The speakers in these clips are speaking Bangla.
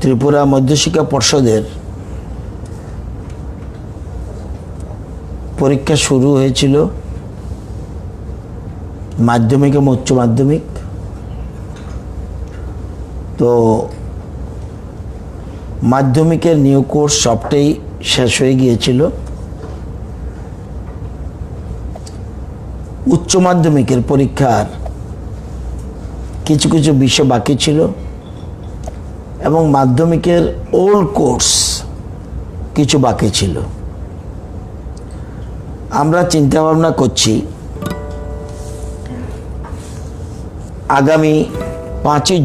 ত্রিপুরা মধ্যশিক্ষা পর্ষদের পরীক্ষা শুরু হয়েছিল মাধ্যমিক এবং উচ্চ মাধ্যমিক। তো মাধ্যমিকের নিউ কোর্স সবটাই শেষ হয়ে গিয়েছিল। উচ্চ মাধ্যমিকের পরীক্ষার কিছু কিছু বিষয় বাকি ছিল এবং মাধ্যমিকের ওল্ড কোর্স কিছু বাকি ছিল। আমরা চিন্তা ভাবনা করছি আগামী 5ই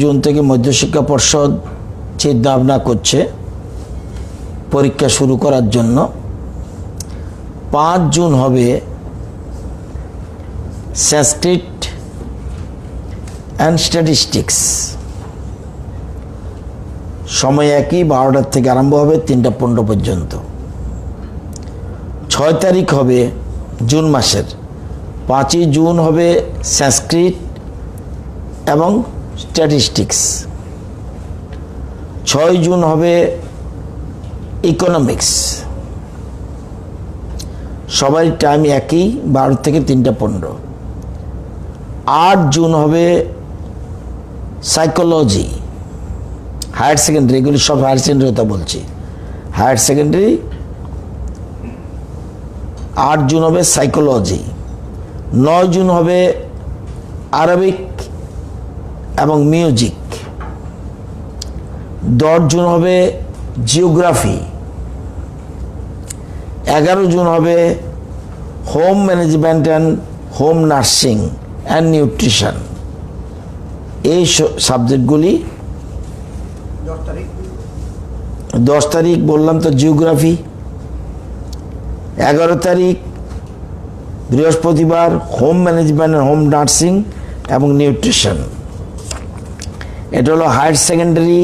জুন থেকে মধ্যশিক্ষা পর্ষদ চিন্তা ভাবনা করছে পরীক্ষা শুরু করার জন্য। 5 জুন হবে সংস্কৃত অ্যান্ড স্ট্যাটিস্টিক্স, সময় একই, 12টার থেকে আরম্ভ হবে 3টা 15 পর্যন্ত। 6 তারিখ হবে জুন মাসের, 5ই জুন হবে সংস্কৃত এবং স্ট্যাটিস্টিক্স। 6 জুন হবে ইকোনমিক্স, সবাই টাইম একই, 12 থেকে 3টা 15। 8 জুন হবে সাইকোলজি, হায়ার সেকেন্ডারি, এগুলি সব হায়ার সেকেন্ডারি কথা বলছি, হায়ার সেকেন্ডারি। 8 জুন হবে সাইকোলজি। 9 জুন হবে আরবিক এবং মিউজিক। 10 জুন হবে জিওগ্রাফি। 11 জুন হবে home management and home nursing and nutrition. এই সাবজেক্টগুলি 10 তারিখ বললাম তো জিওগ্রাফি। 11 তারিখ বৃহস্পতিবার home management and home nursing এবং নিউট্রিশন। এটা হলো হায়ার সেকেন্ডারি,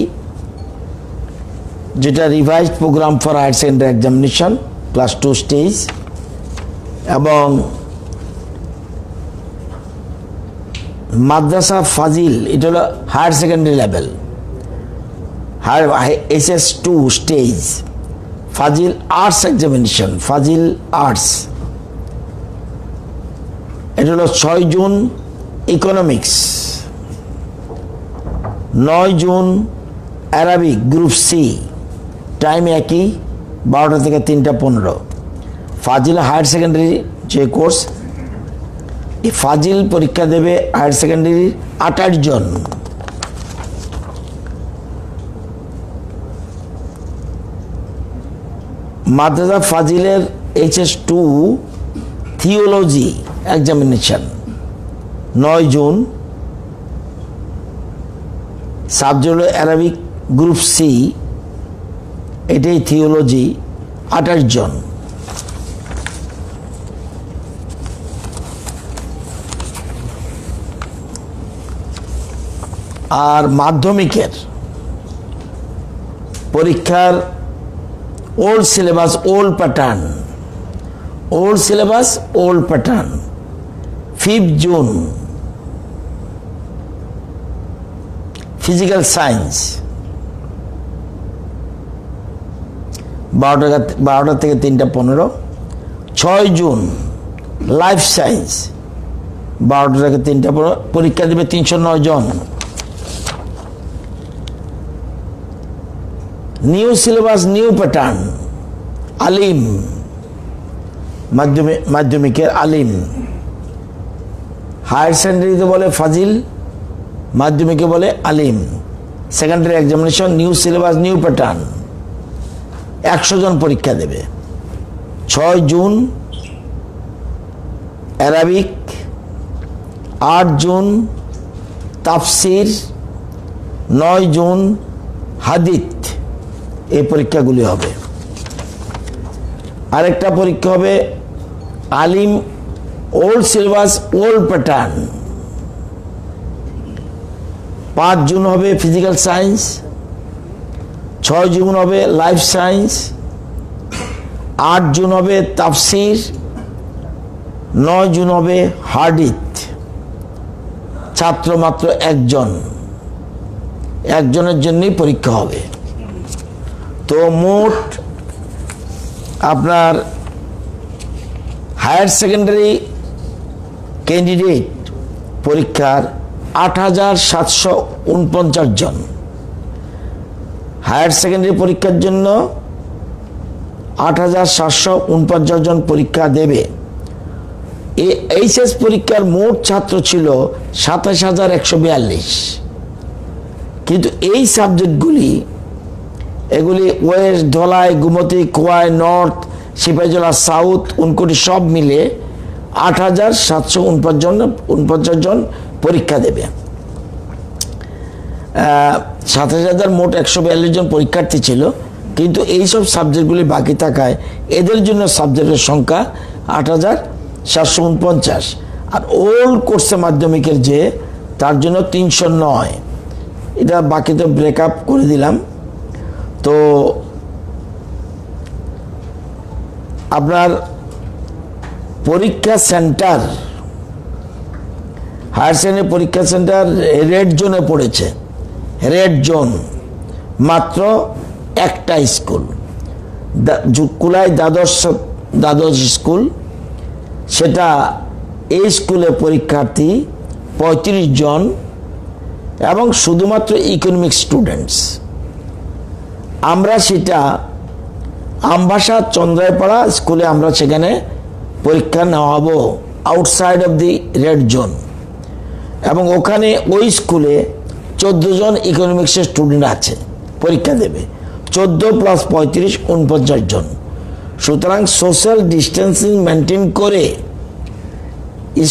যেটা revised programme for higher secondary examination class 2 stage. এবং মাদ্রাসা ফাজিল, এটা হলো higher secondary level, HS2 stage, ফাজিল আর্টস এক্সামিনেশন, ফাজিল আর্টস। এটা হলো 6 June economics. 9 June Arabic group C, time একই, 12টা থেকে 3টা 15। ফাজিল হায়ার সেকেন্ডারি যে কোর্স, এই ফাজিল পরীক্ষা দেবে হায়ার সেকেন্ডারির 28 জন। মাদ্রাসা ফাজিলের HS2 theology examination 9 June. Subject হলো অ্যারাবিক গ্রুপ সি, এটাই থিওলজি, 28 জন। আর মাধ্যমিকের পরীক্ষার old syllabus old pattern, 5 June physical science, 12টা থেকে 3টা 15। 6 জুন লাইফ সায়েন্স, 12টা থেকে 3টা 15। পরীক্ষা দেবে 309 জন। নিউ সিলেবাস নিউ প্যাটার্ন, আলিম, মাধ্যমিকের আলিম। হায়ার সেকেন্ডারিতে বলে ফাজিল, মাধ্যমিকে বলে আলিম। Secondary examination new syllabus new pattern, 100 জন পরীক্ষা দেবে। 6 জুন অ্যারাবিক, 8 জুন তাফসির, 9 জুন হাদিত। এই পরীক্ষাগুলি হবে। আরেকটা পরীক্ষা হবে আলিম old syllabus old pattern, 5 June হবে ফিজিক্যাল সায়েন্স, 6 জুন হবে লাইফ সায়েন্স, 8 জুন হবে তাফসির, 9 জুন হবে হাদিস। ছাত্র মাত্র একজনের জন্যই পরীক্ষা হবে। তো মোট আপনার হায়ার সেকেন্ডারি ক্যান্ডিডেট পরীক্ষার ৮৭৪৯ জন। হায়ার সেকেন্ডারি পরীক্ষার জন্য ৮৭৪৯ জন পরীক্ষা দেবে। এইচএস পরীক্ষার মোট ছাত্র ছিল ২৭,১৪২। কিন্তু এই সাবজেক্টগুলি এগুলি west, Dhalai, Gomati, Khowai, north, Sepahijala, south, Unakoti সব মিলে ৮৭৪৯ জন পরীক্ষা দেবে। ২৭,০০০ মোট ১৪২ জন পরীক্ষার্থী ছিল, কিন্তু এইসব সাবজেক্টগুলি বাকি থাকায় এদের জন্য সাবজেক্টের সংখ্যা ৮৭৪৯। আর ওল্ড কোর্সে মাধ্যমিকের যে তার জন্য ৩০৯। এটা বাকিতে ব্রেকআপ করে দিলাম। তো আপনার পরীক্ষা সেন্টার, হায়ার সেকেন্ডারি পরীক্ষা সেন্টার রেড জোনে পড়েছে। রেড জোন মাত্র একটা স্কুল, কুলাই দ্বাদশ স্কুল। সেটা এই স্কুলে পরীক্ষার্থী ৩৫ জন এবং শুধুমাত্র ইকোনমিক স্টুডেন্টস। আমরা সেটা আমবাসা চন্দ্রাইপাড়া স্কুলে আমরা সেখানে পরীক্ষা নেওয়াবো, outside of the red zone. এবং ওখানে ওই স্কুলে 14 জন ইকোনমিক্সের স্টুডেন্ট আছে, পরীক্ষা দেবে। 14 + 35 49 জন। সুতরাং সোশ্যাল ডিস্টেন্সিং মেনটেন করে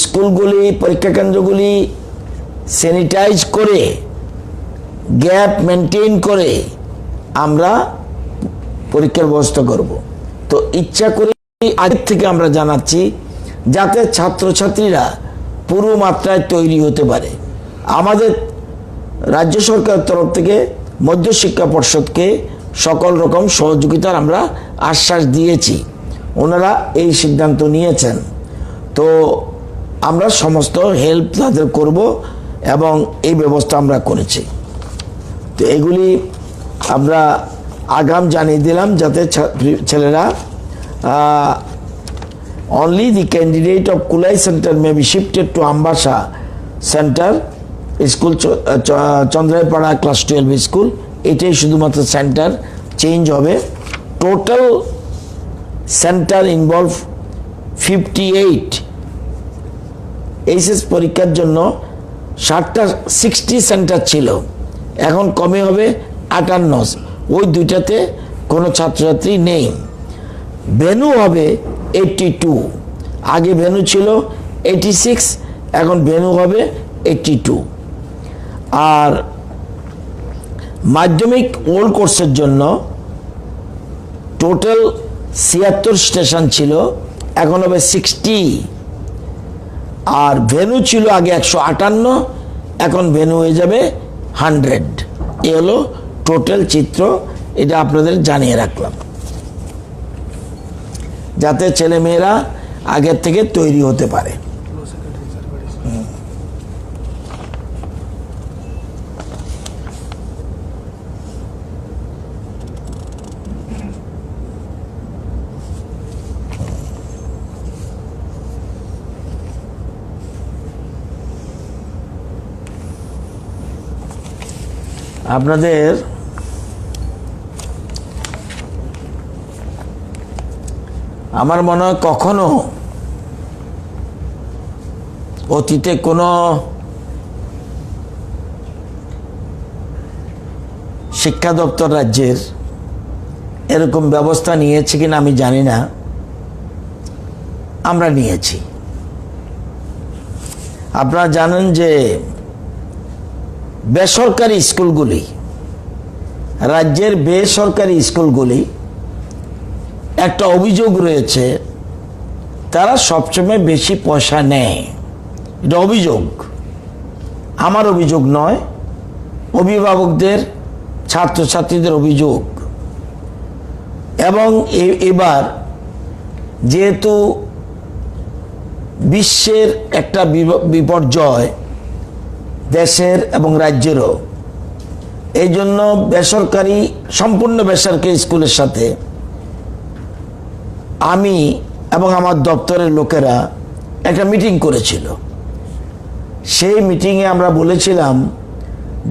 স্কুলগুলি, পরীক্ষা কেন্দ্রগুলি স্যানিটাইজ করে, গ্যাপ মেনটেন করে আমরা পরীক্ষার ব্যবস্থা করব। তো ইচ্ছা করে আগের থেকে আমরা জানাচ্ছি যাতে ছাত্রছাত্রীরা পুরো মাত্রায় তৈরি হতে পারে। আমাদের রাজ্য সরকারের তরফ থেকে মধ্যশিক্ষা পর্ষদকে সকল রকম সহযোগিতার আমরা আশ্বাস দিয়েছি, ওনারা এই সিদ্ধান্ত নিয়েছেন। তো আমরা সমস্ত হেল্প তাদের করব এবং এই ব্যবস্থা আমরা করেছি। তো এগুলি আমরা আগাম জানিয়ে দিলাম যাতে ছেলেরা only the candidate of Kulai Center may be shifted to Ambasha Center School, Chandraipara Class 12 School. এটাই শুধুমাত্র সেন্টার চেঞ্জ হবে। Total centre involve 58। এইচএস পরীক্ষার জন্য 60 সেন্টার ছিল, এখন কমে হবে 58। ওই দুইটাতে কোনো ছাত্রছাত্রী নেই। ভেন্যু হবে 82। আগে ভেন্যু ছিল 86, এখন ভেন্যু হবে 82। আর মাধ্যমিক ওল্ড কোর্সের জন্য টোটাল 76 স্টেশন ছিল, এখন হবে 60। আর ভেন্যু ছিল আগে 158, এখন ভেন্যু হয়ে যাবে 100। এ হলো টোটাল চিত্র। এটা আপনাদের জানিয়ে রাখলাম যাতে ছেলেমেয়েরা আগের থেকে তৈরি হতে পারে। আপনাদের আমার মনে হয় কখনো অতীতে কোনো শিক্ষা দপ্তর রাজ্যের এরকম ব্যবস্থা নিয়েছে কিনা আমি জানি না, আমরা নিয়েছি। আপনারা জানেন যে বেসরকারি স্কুলগুলি, রাজ্যের বেসরকারি স্কুলগুলি একটা অভিযোগ রয়েছে, তারা সবসময় বেশি পয়সা নেয়। এটা অভিযোগ, আমার অভিযোগ নয়, অভিভাবকদের, ছাত্রছাত্রীদের অভিযোগ। এবং এবার যেহেতু বিশ্বের একটা বিপর্যয়, দেশের এবং রাজ্যেরও। এই জন্য বেসরকারি, সম্পূর্ণ বেসরকারি স্কুলের সাথে আমি এবং আমার দপ্তরের লোকেরা একটা মিটিং করেছিল। সেই মিটিংয়ে আমরা বলেছিলাম,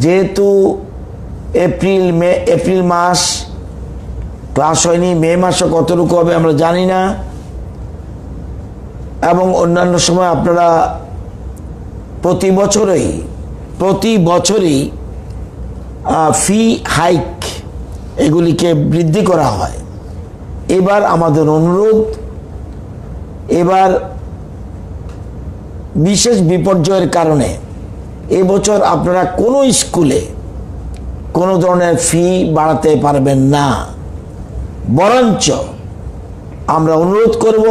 যেহেতু এপ্রিল মাস ক্লাস হয়নি, মে মাসে কতটুকু হবে আমরা জানি না, এবং অন্যান্য সময় আপনারা প্রতি বছরই ফি হাইক এগুলিকে বৃদ্ধি করা হয়। এবার আমাদের অনুরোধ, এবার বিশেষ বিপর্যয়ের কারণে এবছর আপনারা কোনো স্কুলে কোনো ধরনের ফি বাড়াতে পারবেন না। বরঞ্চ আমরা অনুরোধ করব,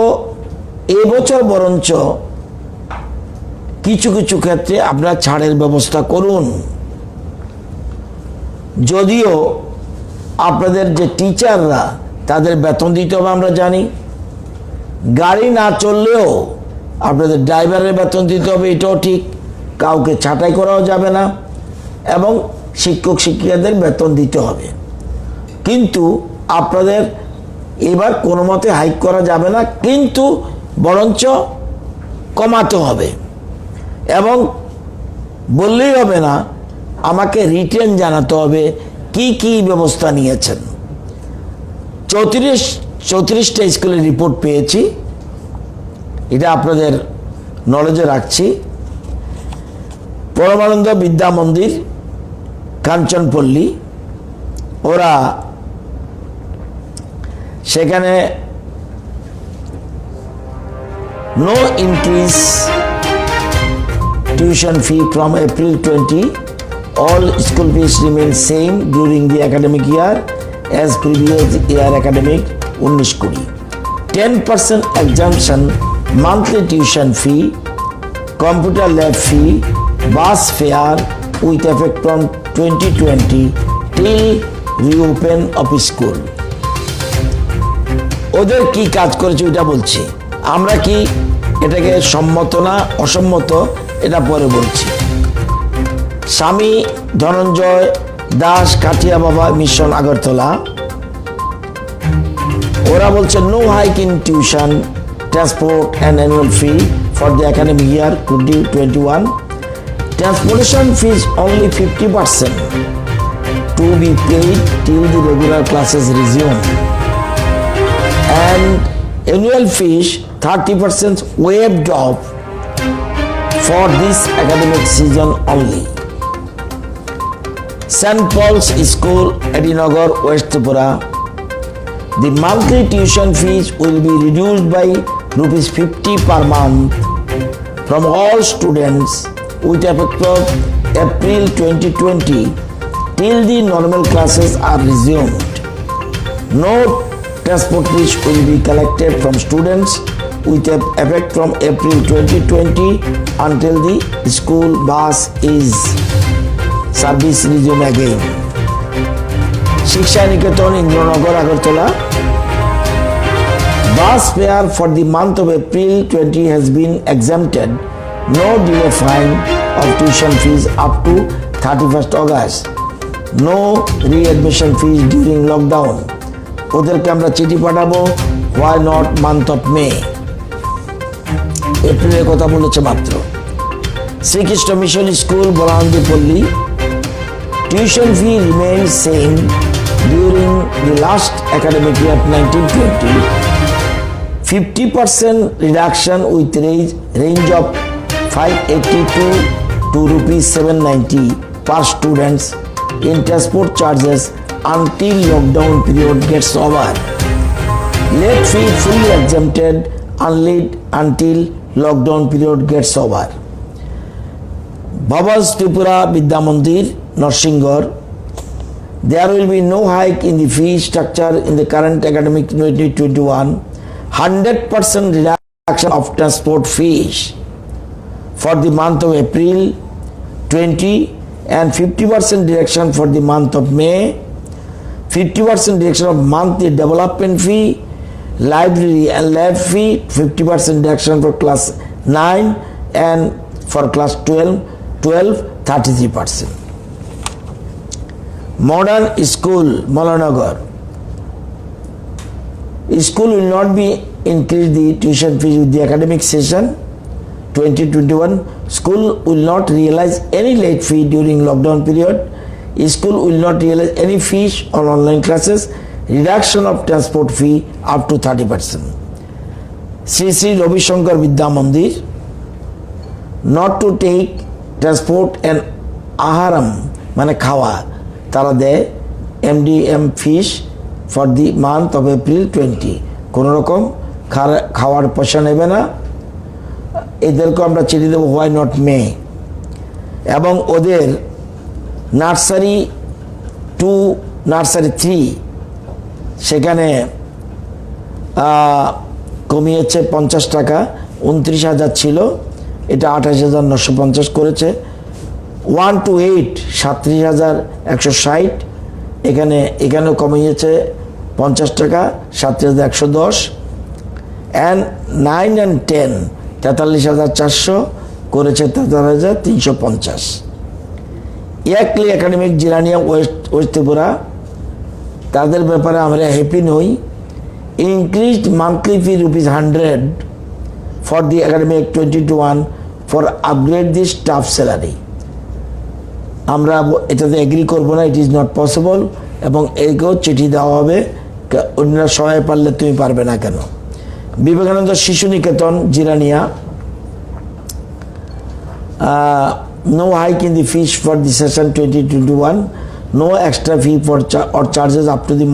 এবছর বরঞ্চ কিছু কিছু ক্ষেত্রে আপনারা ছাড়ের ব্যবস্থা করুন। যদিও আপনাদের যে টিচাররা, তাদের বেতন দিতে হবে আমরা জানি, গাড়ি না চললেও আপনাদের ড্রাইভারের বেতন দিতে হবে, এটাও ঠিক, কাউকে ছাঁটাই করাও যাবে না, এবং শিক্ষক শিক্ষিকাদের বেতন দিতে হবে। কিন্তু আপনাদের এবার কোনো মতে হাইক করা যাবে না, কিন্তু বরঞ্চ কমাতে হবে। এবং বললেই হবে না, আমাকে রিটেন জানাতে হবে কি কি ব্যবস্থা নিয়েছেন। 34টা স্কুলের রিপোর্ট পেয়েছি, এটা আপনাদের নলেজে রাখছি। পরমানন্দ বিদ্যা মন্দির, কাঞ্চনপল্লী, ওরা সেখানে no increase tuition fee from April 20. All school fees remain same during the academic year as previous year academic 19-20. 10% exemption monthly tuition fee, computer lab fee, bus fare with effect from 2020 till reopen of school. ওদের কি কাজ করেছে ওইটা বলছি। আমরা কি এটাকে সম্মত না অসম্মত এটা পরে বলছি। স্বামী ধনঞ্জয় দাস, কাঠিয়া বাবা মিশন, আগরতলা, ওরা বলছে no hike in tuition, transport and annual fee for the academic year 2021. Transportation fees only 50% to be paid till the regular classes resume, and annual fees 30% waived off for this academic season only. St. Paul's School, Edinagar, West Tripura, the monthly tuition fees will be reduced by rupees 50 per month from all students with effect of April 2020 till the normal classes are resumed. No transport fees will be collected from students with effect from April 2020 until the school bus is service resume again. Shiksha Niketan, Indranagar, Agartala. Bus fare for the month of April 20 has been exempted. No delay fine of tuition fees up to 31st August. No readmission fees during lockdown. ওদেরকে আমরা চিঠি পাঠাবো, why not month of May? এপ্রিলের কথা বলেছে মাত্র। Srikrishna mission school, Balahandipalli, tuition fee remain same during the last academic year 1920. 50% reduction with range of 582 to rupees 790 per students in transport charges until lockdown period gets over. Late fee fully exempted until lockdown period gets over. Babas Tripura Vidya Mandir, Narsinghar, there will be no hike in the fee structure in the current academic 2021. 100% reduction of transport fees for the month of April 20 and 50% reduction for the month of May. 50% reduction of monthly development fee, library and lab fee, 50% reduction for class 9 and for class 12, 12, 33%. Modern school, Malanagar. School will not be increase the tuition fees with the academic session 2021. School will not realize any late fee during lockdown period. School will not realize any fees on online classes. Reduction of transport fee up to 30%. Sri Sri Ravi Shankar Vidya Mandir, not to take transport and aharam মানে খাওয়া তারা দেয় MDM fees for the month of April 20. কোনো রকম খাওয়ার পয়সা নেবে না, এদেরকে আমরা চিঠি দেবো হোয়াই নট মে। এবং ওদের নার্সারি 2, নার্সারি 3 সেখানে কমিয়েছে 50 টাকা, 29,000 ছিল, এটা 28,950 করেছে। 1 to 8 37,160, এখানেও কমিয়েছে 50 টাকা, 37,110। অ্যান্ড 9 and 10 43,400 করেছে 73,350। একলি একাডেমিক জিরানিয়া ওয়েস্ট ত্রিপুরা, তাদের ব্যাপারে আমরা হ্যাপি নই। Increased monthly fee ₹100 for the academic 2021 for upgrade the staff salary. আমরা এটাতে এগ্রি করবো না, ইট ইজ নট পসিবল। এবং একেও চিঠি দেওয়া হবে, অন্যরা সবাই পারলে তুমি পারবে না কেন। বিবেকানন্দ শিশু নিকেতন Jirania, no hike in the fees for the session 2021, no extra fee for or charges up to the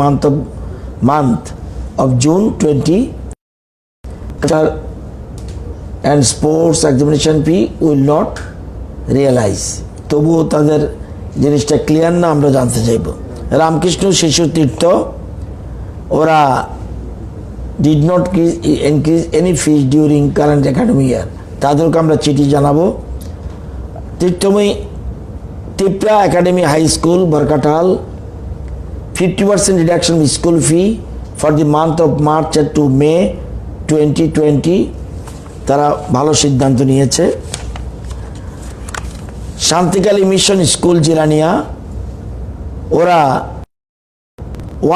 month of June 20, and sports examination fee will not realize. তবুও তাদের জিনিসটা ক্লিয়ার না, আমরা জানতে চাইব। রামকৃষ্ণ শিশু তীর্থ, ওরা did not increase any fees during current academic year, তাদেরকে আমরা চিঠি জানাবো। Tirthamayi Tripura academy high school Barkathal, 50% reduction in school fee for the month of March to May 2020, তারা ভালো সিদ্ধান্ত নিয়েছে। শান্তিকালী মিশন স্কুল জিরানিয়া, ওরা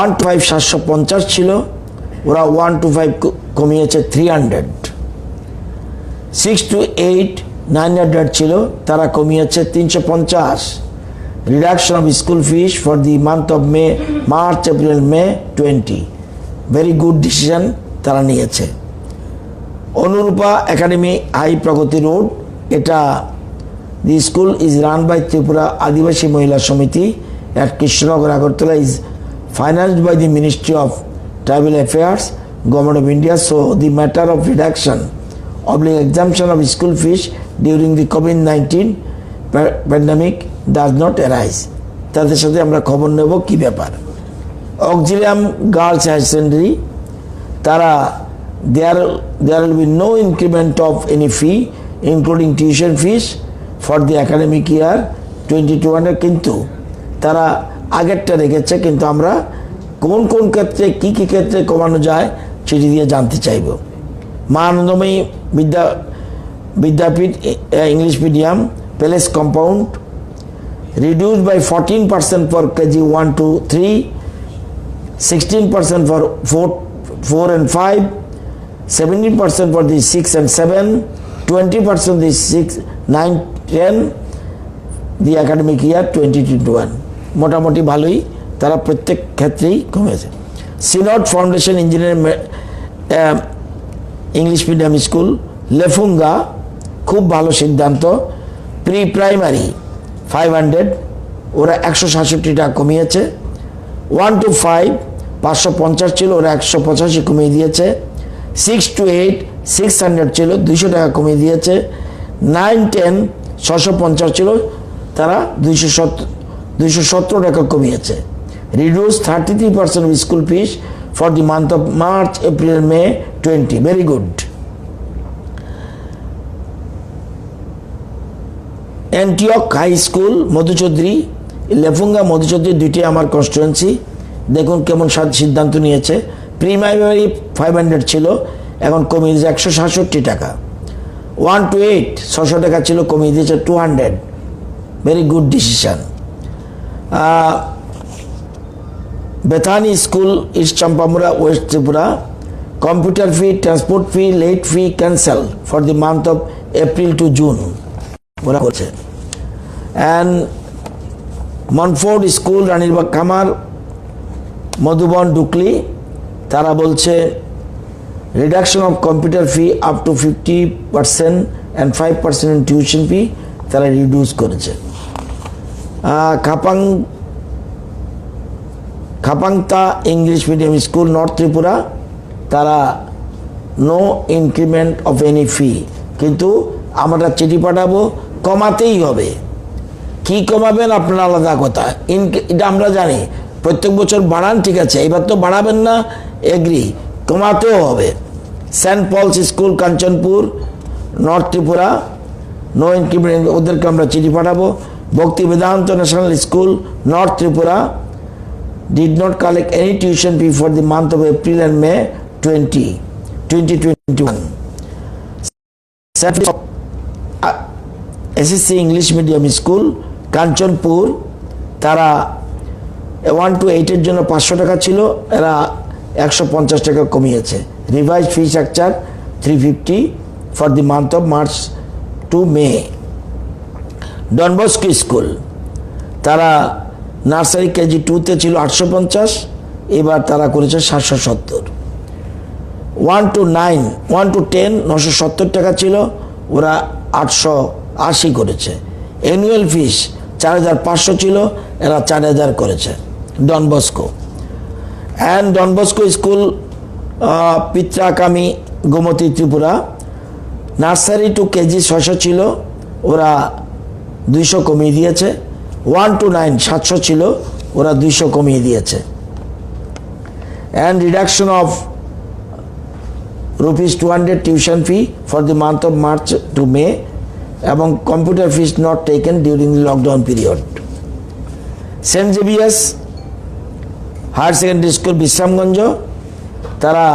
1 to 5 750 ছিল, ওরা 1 to 5 কমিয়েছে 300। 6 to 8 900 ছিল, তারা কমিয়েছে 350। Reduction of school fees for the month of May, March April May 20, very good decision তারা নিয়েছে। Anurupa academy high Pragati road, এটা the school is run by Tripura Adivasi Mahila Samiti at Krishnanagar, Agartala, is financed by the Ministry of Tribal Affairs, Government of India. So the matter of reduction of the exemption of school fees during the COVID-19 pandemic does not arise. তাদের সাথে আমরা খবর নেব কি ব্যাপার। অক্সিলিয়াম গার্লস হায়ার সেকেন্ডারি, তারা there will be no increment of any fee including tuition fees for the academic year 2021, কিন্তু তারা আগেরটা রেখেছে, কিন্তু আমরা কোন কোন ক্ষেত্রে কি কি ক্ষেত্রে কমানো যায় চিঠি দিয়ে জানতে চাইব। Ma Anandamayi Vidyapeeth English medium palace compound, reduced by 14% for KG 1 to 3, 16% for 4 and 5, 17% for the 6 and 7, 20% the 6, 9, 10 the academic year 2021। মোটামুটি ভালোই, তারা প্রত্যেক ক্ষেত্রেই কমেছে। Synod foundation engineering English medium school Lefunga, খুব ভালো সিদ্ধান্ত। প্রি প্রাইমারি 500, ওরা 167 টাকা কমিয়েছে। 1 to 5 550 ছিল, ওরা 185 কমিয়ে দিয়েছে। 6 to 8 600 ছিল, 200 টাকা কমিয়ে দিয়েছে। 9, 10 650 ছিল, তারা 217 টাকা কমিয়েছে। Reduce 33% of school fees for the month of March, April, May 20, very good। Antioch high school Madhuchaudhuri, Lefunga Madhuchaudhuri, দুইটি আমার কনস্টিটুয়েন্সি। দেখুন কেমন সিদ্ধান্ত নিয়েছে। প্রিমাইমারি 500 ছিল, এখন কমিয়ে দিয়েছে 167 টাকা। 1 to 8 600 টাকা ছিল, কমিয়ে দিয়েছে 200। very good decision. Bethany School, East Champamura, West Tripura, computer fee, transport fee, late fee cancel for the month of April to June. And Montfort School, Ranilbagh Kamar, Madhuban Dukli, তারা বলছে reduction of computer fee up to 50% and 5% in tuition fee তারা রিডিউস করেছে। Khapangta English medium school north Tripura তারা no increment of any fee, কিন্তু আমরা চিঠি পাঠাবো কমাতেই হবে। কি কমাবেন আপনার আলাদা কথা, এটা আমরা জানি প্রত্যেক বছর বাড়ান, ঠিক আছে, এবার তো বাড়াবেন না, এগ্রি, কমাতেও হবে। Saint Paul's school Kanchanpur north Tripura no increment, ওদেরকে আমরা চিঠি পাঠাবো। Bhakti Vedanta national school north Tripura did not collect any tuition fee for the month of April and May 2021. SSC English Medium School Kanchanpur তারা 1 to 8 এর জন্য 500 টাকা ছিল, এরা 150 টাকা কমিয়েছে। Revise fee structure 350 for the month of March to May. Don Bosco school তারা নার্সারি কেজি 2-তে ছিল 850, এবার তারা করেছে 770। 1 to 9, 1 to 10 970 টাকা ছিল, ওরা 880 করেছে। অ্যানুয়াল ফিস 4500 ছিল, এরা 4000 করেছে Don Bosco. And Don Bosco school Pitrakami Gomati Tripura nursery to KG 600 ছিল, ওরা 200 কমিয়ে দিয়েছে। 1 to 9 700 ছিল, ওরা 200 কমিয়ে দিয়েছে। And reduction of ₹200 tuition fee for the month of March to May, এবং computer fees not taken during the lockdown period. Saint Xavier's higher secondary school Bishramganj তারা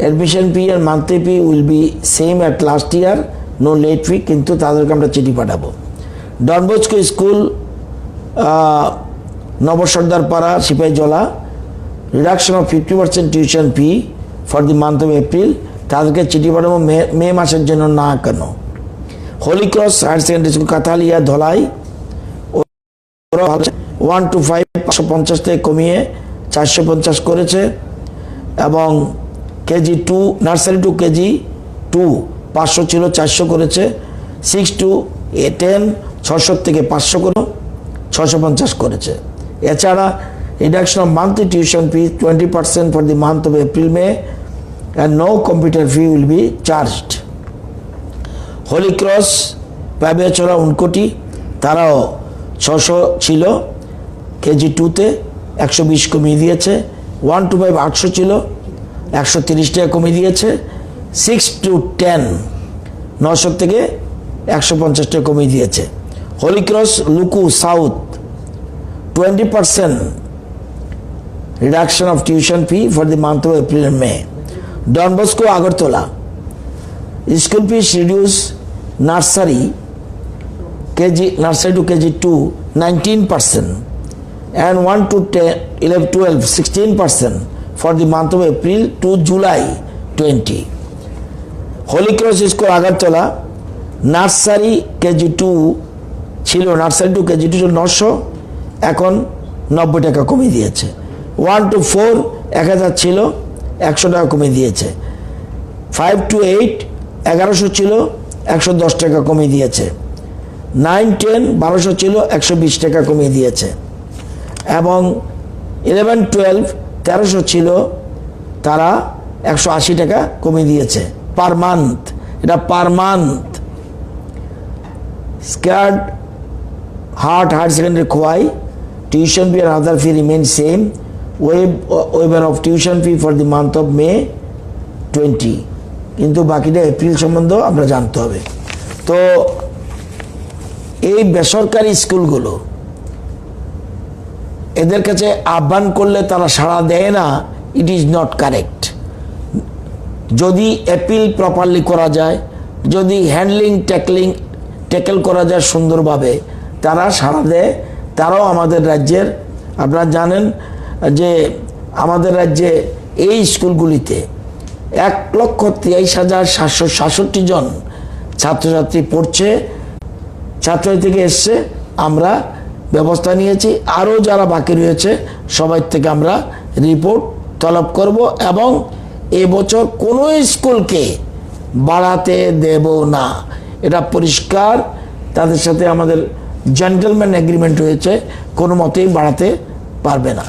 অ্যাডমিশন ফি আর monthly fee will be same at last year, no late fee, কিন্তু তাদেরকে আমরা চিঠি পাঠাবো। Don Bosco school Nabasardarpara Sipahijala reduction of 50% tuition fee for the month of April, তাদেরকে চিঠি পাঠাবো মে মাসের জন্য না কেন। Holy Cross higher secondary school Kathalia Dhalai 1 to 5 550 থেকে কমিয়ে 450 করেছে, এবং কেজি 2 নার্সারি টু কেজি 2 500 ছিল 400 করেছে। 6 to 10 600 থেকে 500 করে 650 করেছে। এছাড়া reduction of monthly tuition fee 20% for the month of April May and no computer fee will be charged. Holy Cross Pabechhara Unakoti তারাও 600 ছিল কেজি 2-তে 120 কমিয়ে দিয়েছে। 1 to 5 800 ছিল, 130 টাকা কমিয়ে দিয়েছে। 6 to 10 900 থেকে 150 টাকা কমিয়ে দিয়েছে। Holy Cross Luku south 20% reduction of tuition fee for the month of April and May. Don Bosco Agartala school fees reduce nursery to KG 2 19% and 1 to 10 11 12 16% for the month of April to July 20. Holy cross school Agartala nursery KG 2 ছিল, নার্সারি টু কেজি 2 900, এখন 90 টাকা কমিয়ে দিয়েছে। 1 to 4 1000 ছিল, 100 টাকা কমিয়ে দিয়েছে। 5 to 8 1100 ছিল, 110 টাকা কমিয়ে দিয়েছে। 9 10 1200 ছিল, 120 টাকা কমিয়ে দিয়েছে। এবং 11 12 1300 ছিল, তারা 180 টাকা কমিয়ে দিয়েছে পার মান্থ, এটা per month. Sacred Heart higher secondary Khowai tuition fee and other fee remain same. Waiver of tuition fee for the month of May 20, কিন্তু বাকিটা এপ্রিল সম্বন্ধে আমরা জানতে হবে। তো এই বেসরকারি স্কুলগুলো এদের কাছে আহ্বান করলে তারা সাড়া দেয় না, ইট ইজ নট কারেক্ট। যদি অ্যাপিল প্রপারলি করা যায়, যদি হ্যান্ডলিং ট্যাকেল করা যায় সুন্দরভাবে, তারা সাড়া দেয়। তারাও আমাদের রাজ্যের, আপনারা জানেন যে আমাদের রাজ্যে এই স্কুলগুলিতে 1,23,767 জন ছাত্রছাত্রী পড়ছে, ছাত্রছাত্রী থেকে এসছে। আমরা ব্যবস্থা নিয়েছি, আরও যারা বাকি রয়েছে সবাই থেকে আমরা রিপোর্ট তলব করব এবং এবছর কোনো স্কুলকে বাড়াতে দেব না, এটা পরিষ্কার। তাদের সাথে আমাদের জেন্টলম্যান এগ্রিমেন্ট হয়েছে, কোনো মতেই বাড়াতে পারবে না।